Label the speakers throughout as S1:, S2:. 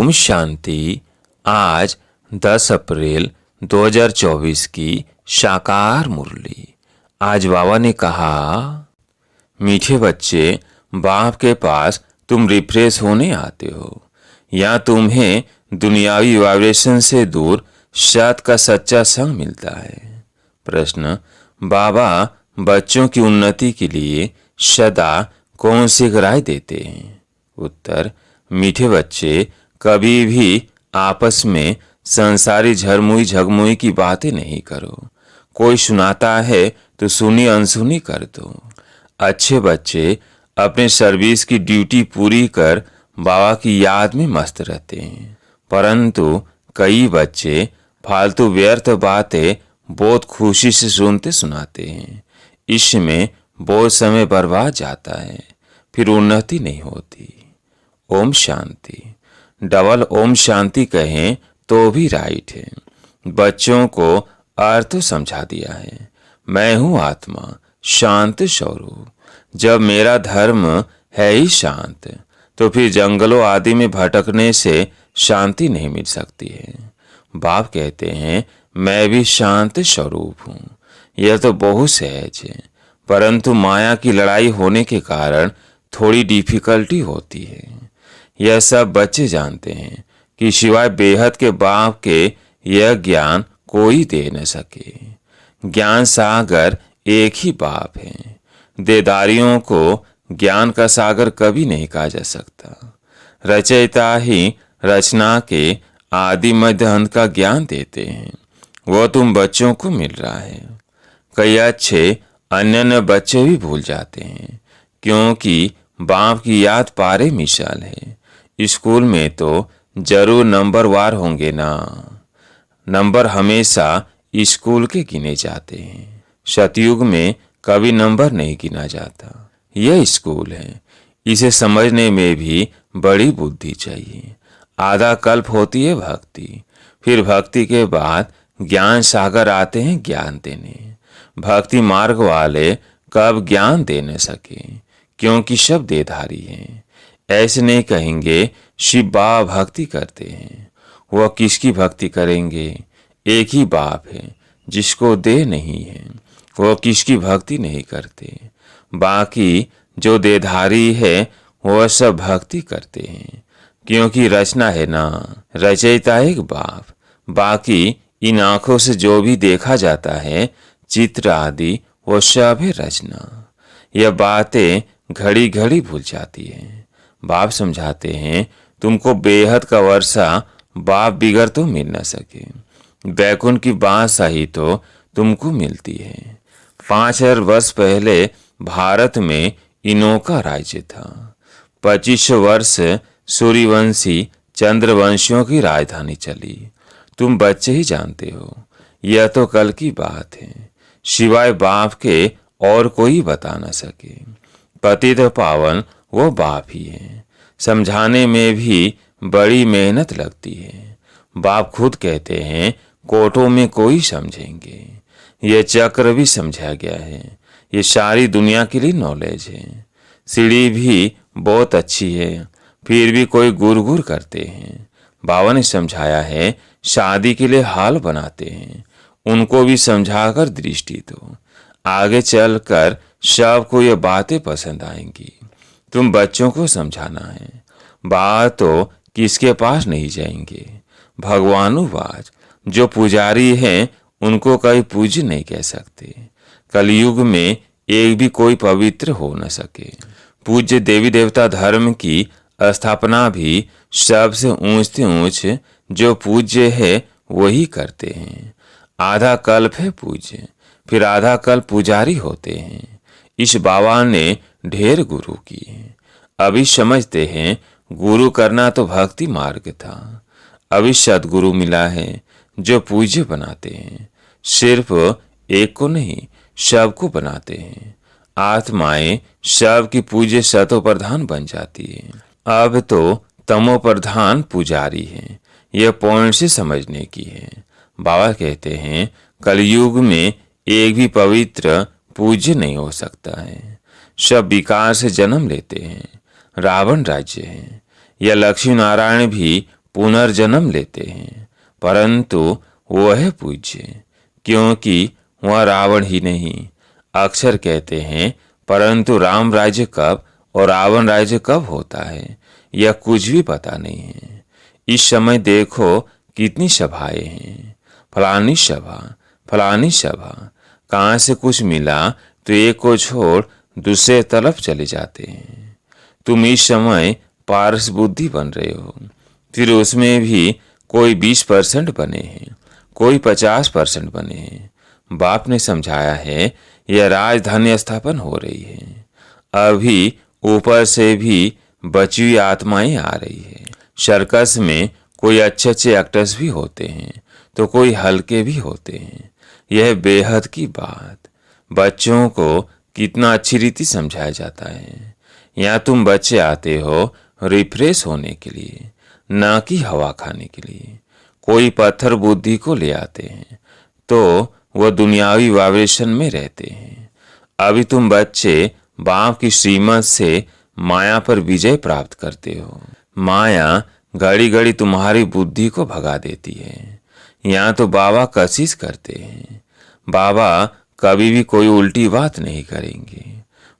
S1: ओम शांति। आज 10 अप्रैल 2024 की साकार मुरली। आज बाबा ने कहा, मीठे बच्चे, बाप के पास तुम रिफ्रेश होने आते हो या तुम्हें दुनियावी वाइब्रेशन से दूर सत का सच्चा संग मिलता है। प्रश्न, बाबा बच्चों की उन्नति के लिए सदा कौन सी राय देते हैं? उत्तर, मीठे बच्चे, कभी भी आपस में संसारी झरमुई झगमुई की बातें नहीं करो। कोई सुनाता है तो सुनी अनसुनी कर दो। अच्छे बच्चे अपने सर्विस की ड्यूटी पूरी कर बाबा की याद में मस्त रहते हैं, परंतु कई बच्चे फालतू व्यर्थ बातें बहुत खुशी से सुनते सुनाते हैं। इसमें बहुत समय बर्बाद जाता है, फिर उन्नति नहीं होती। ओम शांति। डबल ओम शांति कहें तो भी राइट है। बच्चों को अर्थ समझा दिया है। मैं हूँ आत्मा, शांत स्वरूप। जब मेरा धर्म है ही शांत, तो फिर जंगलों आदि में भटकने से शांति नहीं मिल सकती है। बाप कहते हैं, मैं भी शांत स्वरूप हूँ। यह तो बहुत सहज है, परंतु माया की लड़ाई होने के कारण थोड़ी डिफिकल्टी होती है। यह सब बच्चे जानते हैं कि सिवाय बेहद के बाप के यह ज्ञान कोई दे न सके। ज्ञान सागर एक ही बाप है। देदारियों को ज्ञान का सागर कभी नहीं कहा जा सकता। रचयिता ही रचना के आदि मध्य अंत का ज्ञान देते हैं। वो तुम बच्चों को मिल रहा है। कई अच्छे अन्य बच्चे भी भूल जाते हैं, क्योंकि बाप की याद पारे मिसाल है। स्कूल में तो जरूर नंबर वार होंगे ना। नंबर हमेशा स्कूल के गिने जाते हैं। सतयुग में कभी नंबर नहीं गिना जाता। यह स्कूल है। इसे समझने में भी बड़ी बुद्धि चाहिए। आधा कल्प होती है भक्ति, फिर भक्ति के बाद ज्ञान सागर आते हैं ज्ञान देने। भक्ति मार्ग वाले कब ज्ञान दे न सके, क्योंकि सब देधारी हैं। ऐसे नहीं कहेंगे शिव बाबा भक्ति करते हैं। वह किसकी भक्ति करेंगे? एक ही बाप है जिसको देह नहीं है, वह किसकी भक्ति नहीं करते। बाकी जो देधारी है वह सब भक्ति करते हैं, क्योंकि रचना है ना। रचयिता एक बाप। बाकी इन आंखों से जो भी देखा जाता है, चित्र आदि, वो सब है रचना। यह बातें घड़ी घड़ी भूल जाती है। बाप समझाते हैं, तुमको बेहद का वर्षा बाप बिगर तो मिल न सके। बैकुंठ की बादशाही ही तो तुमको मिलती है। 5000 वर्ष पहले भारत में इनों का राज्य था। 25 वर्ष सूर्यवंशी चंद्रवंशियों की राजधानी चली। तुम बच्चे ही जानते हो, यह तो कल की बात है। सिवाय बाप के और कोई बता न सके। पतित पावन वो बाप ही है। समझाने में भी बड़ी मेहनत लगती है। बाप खुद कहते हैं, कोटों में कोई समझेंगे। यह चक्र भी समझा गया है। ये सारी दुनिया के लिए नॉलेज है। सीढ़ी भी बहुत अच्छी है, फिर भी कोई गुर गुर करते हैं। बाबा ने समझाया है, शादी के लिए हाल बनाते हैं, उनको भी समझाकर दृष्टि दो। आगे चलकर सबको ये बातें पसंद आएंगी। तुम बच्चों को समझाना है। बात तो किसके पास नहीं जाएंगे। भगवानुवाच, जो पुजारी हैं उनको कभी पूज्य नहीं कह सकते। कलयुग में एक भी कोई पवित्र हो न सके। पूज्य देवी देवता धर्म की स्थापना भी सबसे ऊंच से ऊंच जो पूज्य है वही करते हैं। आधा कल्प है पूज्य, फिर आधा कल्प पुजारी होते हैं। इस बाबा ने ढेर गुरु किए। अभी समझते हैं गुरु करना तो भक्ति मार्ग था। अभी सदगुरु मिला है जो पूज्य बनाते हैं। सिर्फ एक को नहीं, सबको बनाते हैं। आत्माएं सब की पूज्य सतो प्रधान बन जाती है। अब तो तमो प्रधान पुजारी है। यह पॉइंट से समझने की है। बाबा कहते हैं, कलयुग में एक भी पवित्र पूज्य नहीं हो सकता है। सब विकार से जन्म लेते हैं। रावण राज्य है। यह लक्ष्मी नारायण भी पुनर्जन्म लेते हैं, परंतु वह पूज्य, क्योंकि वह रावण ही नहीं। अक्सर कहते हैं, परंतु राम राज्य कब और रावण राज्य कब होता है यह कुछ भी पता नहीं है। इस समय देखो कितनी सभाएं हैं, फलानी सभा फलानी सभा, कहाँ से कुछ मिला तो एक को छोड़ दूसरे तरफ चले जाते हैं। तुम इस समय पारस बुद्धि बन रहे हो, फिर उसमें भी कोई 20% बने हैं, कोई 50% बने हैं। बाप ने समझाया है यह राजधानी स्थापन हो रही है। अभी ऊपर से भी बची हुई आत्माएं आ रही है। सर्कस में कोई अच्छे अच्छे एक्टर्स भी होते हैं तो कोई हल्के भी होते हैं। यह बेहद की बात बच्चों को कितना अच्छी रीति समझाया जाता है। यहाँ तुम बच्चे आते हो रिफ्रेश होने के लिए, ना कि हवा खाने के लिए। कोई पत्थर बुद्धि को ले आते हैं तो वह दुनियावी वाइब्रेशन में रहते हैं। अभी तुम बच्चे बाप की श्रीमत से माया पर विजय प्राप्त करते हो। माया घड़ी घड़ी तुम्हारी बुद्धि को भगा देती है। यहाँ तो बाबा कोशिश करते हैं, बाबा कभी भी कोई उल्टी बात नहीं करेंगे।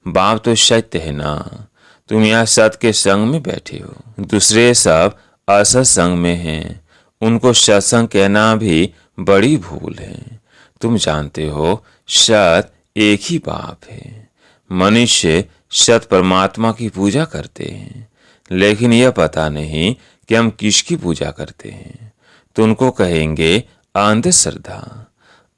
S1: बाप तो सत्य है ना। तुम यहाँ सत्य के संग में बैठे हो, दूसरे सब असत संग में हैं। उनको सत्संग कहना भी बड़ी भूल है। तुम जानते हो सत्य एक ही बाप है। मनुष्य सत परमात्मा की पूजा करते हैं, लेकिन यह पता नहीं कि हम किसकी पूजा करते हैं। तो उनको कहेंगे अंधश्रद्धा।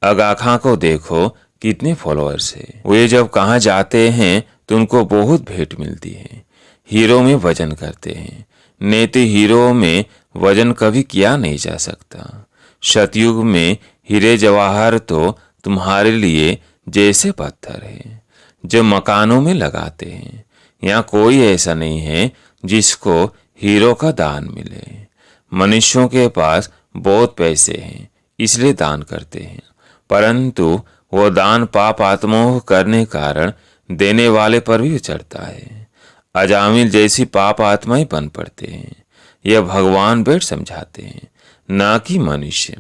S1: आगा खां को देखो कितने फॉलोअर्स है। वे जब कहाँ जाते हैं तो उनको बहुत भेंट मिलती है। हीरो में वजन करते हैं, नेति हीरो में वजन कभी किया नहीं जा सकता। सतयुग में हीरे जवाहर तो तुम्हारे लिए जैसे पत्थर है जो मकानों में लगाते हैं। यहाँ कोई ऐसा नहीं है जिसको हीरो का दान मिले। मनुष्यों के पास बहुत पैसे हैं इसलिए दान करते हैं, परंतु वो दान पाप आत्माओं को करने कारण देने वाले पर भी चढ़ता है। अजामिल जैसी पाप आत्माएं बन पड़ते हैं। यह भगवान बैठ समझाते हैं, ना कि मनुष्य।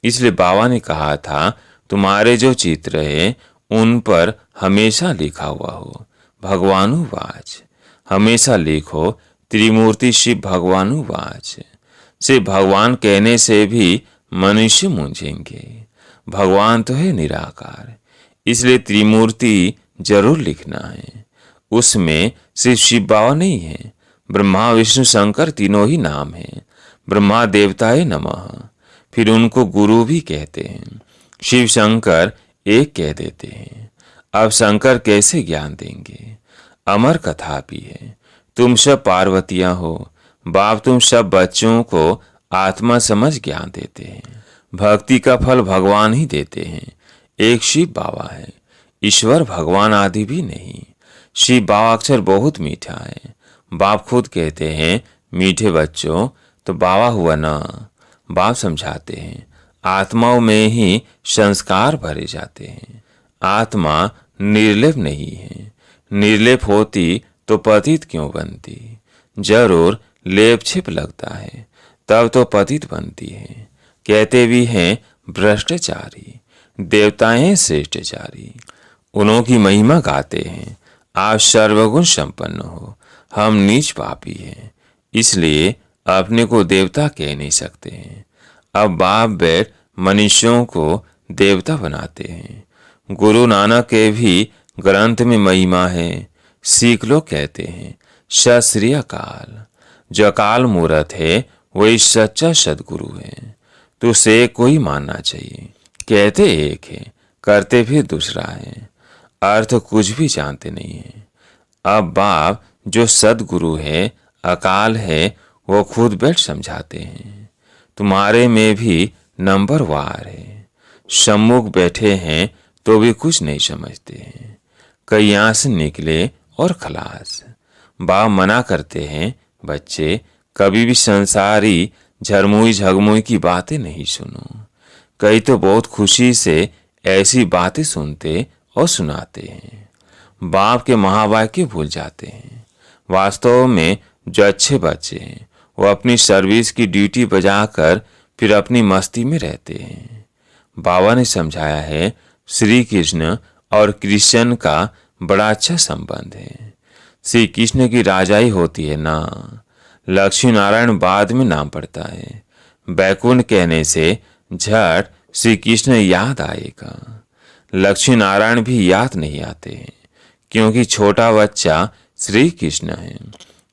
S1: इसलिए बाबा ने कहा था तुम्हारे जो चित्र है उन पर हमेशा लिखा हुआ हो भगवानुवाच। हमेशा लिखो त्रिमूर्ति शिव भगवानुवाच। सिर्फ भगवान कहने से भी मनुष्य मूंझेंगे। भगवान तो है निराकार, इसलिए त्रिमूर्ति जरूर लिखना है। उसमें सिर्फ शिव बाबा नहीं है, ब्रह्मा विष्णु शंकर तीनों ही नाम हैं। ब्रह्मा देवताए नमः, फिर उनको गुरु भी कहते हैं। शिव शंकर एक कह देते हैं। अब शंकर कैसे ज्ञान देंगे? अमर कथा भी है। तुम सब पार्वतियां हो, बाप तुम सब बच्चों को आत्मा समझ ज्ञान देते हैं। भक्ति का फल भगवान ही देते हैं। एक शिव बाबा है, ईश्वर भगवान आदि भी नहीं। शिव बाबा अक्षर बहुत मीठा है। बाप खुद कहते हैं मीठे बच्चों तो बाबा हुआ ना। बाप समझाते हैं आत्माओं में ही संस्कार भरे जाते हैं। आत्मा निर्लेप नहीं है। निर्लेप होती तो पतित क्यों बनती? जरूर लेप छिप लगता है तब तो पतित बनती है। कहते भी हैं भ्रष्टाचारी, देवताएं श्रेष्ठचारी। उन्हों की महिमा गाते हैं आप सर्वगुण संपन्न हो, हम नीच पापी हैं, इसलिए अपने को देवता कह नहीं सकते हैं। अब बाप बैठ मनुष्यों को देवता बनाते हैं। गुरु नानक के भी ग्रंथ में महिमा है। सीख लोग कहते हैं सत श्री अकाल। जो अकाल मूर्त है वही सच्चा सदगुरु है। तो उसे कोई मानना चाहिए। कहते एक है, करते फिर दूसरा है। अर्थ कुछ भी जानते नहीं है। अब बाप जो सदगुरु है, अकाल है, वो खुद बैठ समझाते हैं। तुम्हारे में भी नंबर वार है। सम्मुख बैठे हैं तो भी कुछ नहीं समझते हैं। कई यहाँ से निकले और खलास। बाप मना करते हैं बच्चे कभी भी संसारी झरमुई झगमुई की बातें नहीं सुनो। कई तो बहुत खुशी से ऐसी बातें सुनते और सुनाते हैं। बाप के महावाक्य भूल जाते हैं। वास्तव में जो अच्छे बच्चे हैं वो अपनी सर्विस की ड्यूटी बजाकर फिर अपनी मस्ती में रहते हैं। बाबा ने समझाया है, श्री कृष्ण और कृष्ण का बड़ा अच्छा संबंध है। श्री कृष्ण की राजाई होती है ना, लक्ष्मी नारायण बाद में नाम पड़ता है। बैकुंठ कहने से झट श्री कृष्ण याद आएगा। लक्ष्मी नारायण भी याद नहीं आते हैं, क्योंकि छोटा बच्चा श्री कृष्ण है।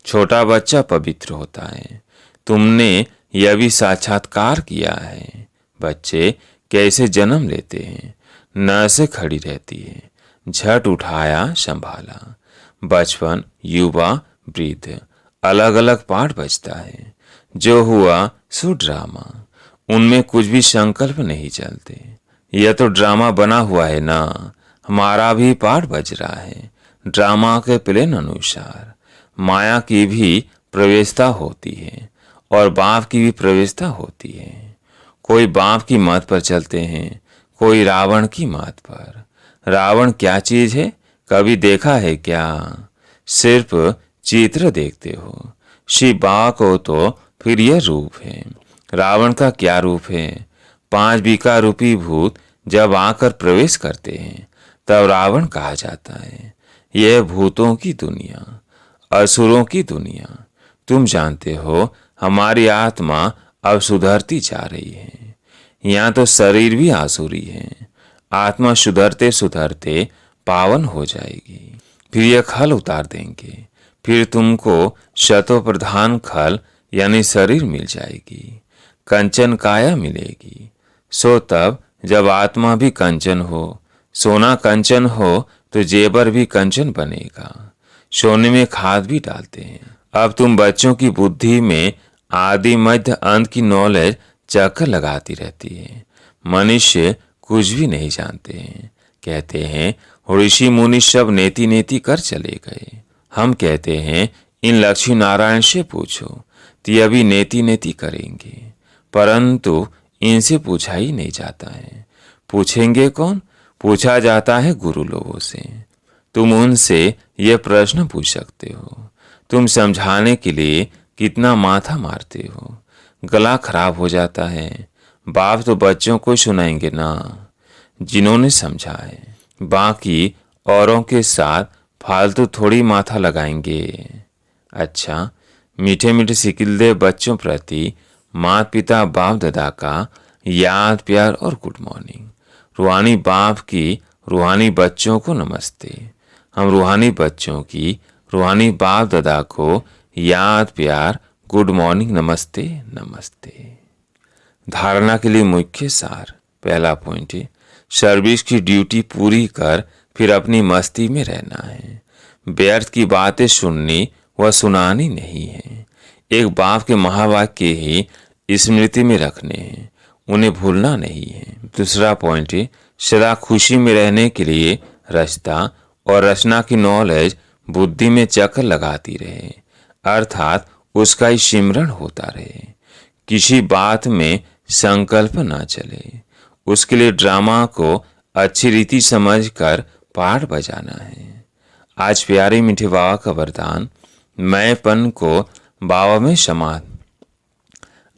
S1: छोटा बच्चा पवित्र होता है। तुमने यह भी साक्षात्कार किया है। बच्चे कैसे जन्म लेते हैं, न से खड़ी रहती है, झट उठाया संभाला। बचपन, युवा, वृद्ध, अलग अलग पाठ बजता है। जो हुआ सो ड्रामा, उनमें कुछ भी संकल्प नहीं चलते। यह तो ड्रामा बना हुआ है ना, हमारा भी पाठ बज रहा है ड्रामा के प्लेन अनुसार। माया की भी प्रवेशता होती है और बाप की भी प्रवेशता होती है। कोई बाप की मत पर चलते हैं, कोई रावण की मत पर। रावण क्या चीज है, कभी देखा है क्या? सिर्फ चित्र देखते हो। शिव बाबा को तो फिर यह रूप है। रावण का क्या रूप है? 5 बीघा रूपी भूत जब आकर प्रवेश करते हैं तब रावण कहा जाता है। यह भूतों की दुनिया, असुरों की दुनिया। तुम जानते हो, हमारी आत्मा अब सुधरती जा रही है। यहाँ तो शरीर भी आसुरी है। आत्मा सुधरते सुधरते पावन हो जाएगी। फिर यह खल उतार देंगे। फिर तुमको शतो प्रधान खल यानी शरीर मिल जाएगी, कंचन काया मिलेगी। सो तब जब आत्मा भी कंचन हो, सोना कंचन हो तो जेबर भी कंचन बनेगा। सोने में खाद भी डालते हैं। अब तुम बच्चों की बुद्धि में आदि मध्य अंत की नॉलेज चक्कर लगाती रहती है। मनुष्य कुछ भी नहीं जानते हैं। कहते हैं ऋषि मुनि सब नेति नेति कर चले गए। हम कहते हैं इन लक्ष्मी नारायण से पूछो तो ये अभी नेति नेति करेंगे, परंतु इनसे पूछा ही नहीं जाता है। पूछेंगे कौन? पूछा जाता है गुरु लोगों से। तुम उनसे यह प्रश्न पूछ सकते हो। तुम समझाने के लिए कितना माथा मारते हो, गला खराब हो जाता है। बाप तो बच्चों को सुनाएंगे ना, जिन्होंने समझा है। बाकी औरों के साथ फालतू थोड़ी माथा लगाएंगे। अच्छा, मीठे मीठे सिकिलदे बच्चों प्रति माता पिता बाप दादा का याद प्यार और गुड मॉर्निंग। रूहानी बाप की रूहानी बच्चों को नमस्ते। हम रूहानी बच्चों की रूहानी बाप दादा को याद प्यार गुड मॉर्निंग नमस्ते नमस्ते। धारणा के लिए मुख्य सार। पहला पॉइंट है, सर्विस की ड्यूटी पूरी कर फिर अपनी मस्ती में रहना है। व्यर्थ की बातें सुननी व सुनानी नहीं है। एक बाप के महावाक्य ही स्मृति में रखने हैं, उन्हें भूलना नहीं है। दूसरा पॉइंट है, सदा खुशी में रहने के लिए रचता और रचना की नॉलेज बुद्धि में चक्कर लगाती रहे, अर्थात उसका ही सिमरण होता रहे। किसी बात में संकल्प ना चले। उसके लिए ड्रामा को अच्छी रीति समझकर पाठ बजाना है। आज प्यारे मीठे बाबा का वरदान, मैंपन को बाबा में समा।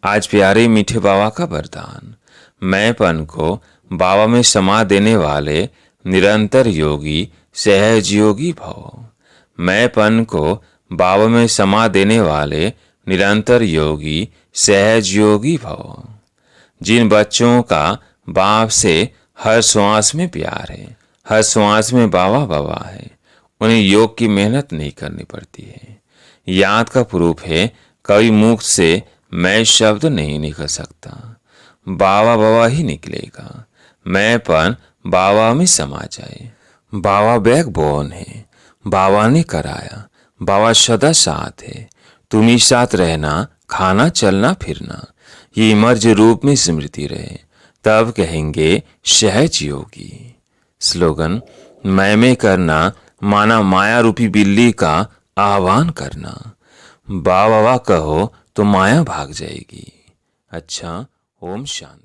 S1: आज प्यारे मीठे बाबा का वरदान, मैंपन को बाबा में समा देने वाले निरंतर योगी सहज योगी भव। मैंपन को बाबा में समा देने वाले निरंतर योगी सहज योगी भव। जिन बच्चों का बाप से हर श्वास में प्यार है, हर श्वास में बाबा बाबा है, उन्हें योग की मेहनत नहीं करनी पड़ती है। याद का प्रूफ है, कभी मुख से मैं शब्द नहीं निकल सकता, बाबा बाबा ही निकलेगा। मैंपन बाबा में समा जाए। बाबा बैकबोन है, बाबा ने कराया, बाबा सदा साथ है। तुम ही साथ रहना, खाना चलना फिरना, ये मर्ज रूप में स्मृति रहे, तब कहेंगे सहज योगी। स्लोगन, मैं करना माना माया रूपी बिल्ली का आह्वान करना। बाबा कहो तो माया भाग जाएगी। अच्छा, ओम शांति।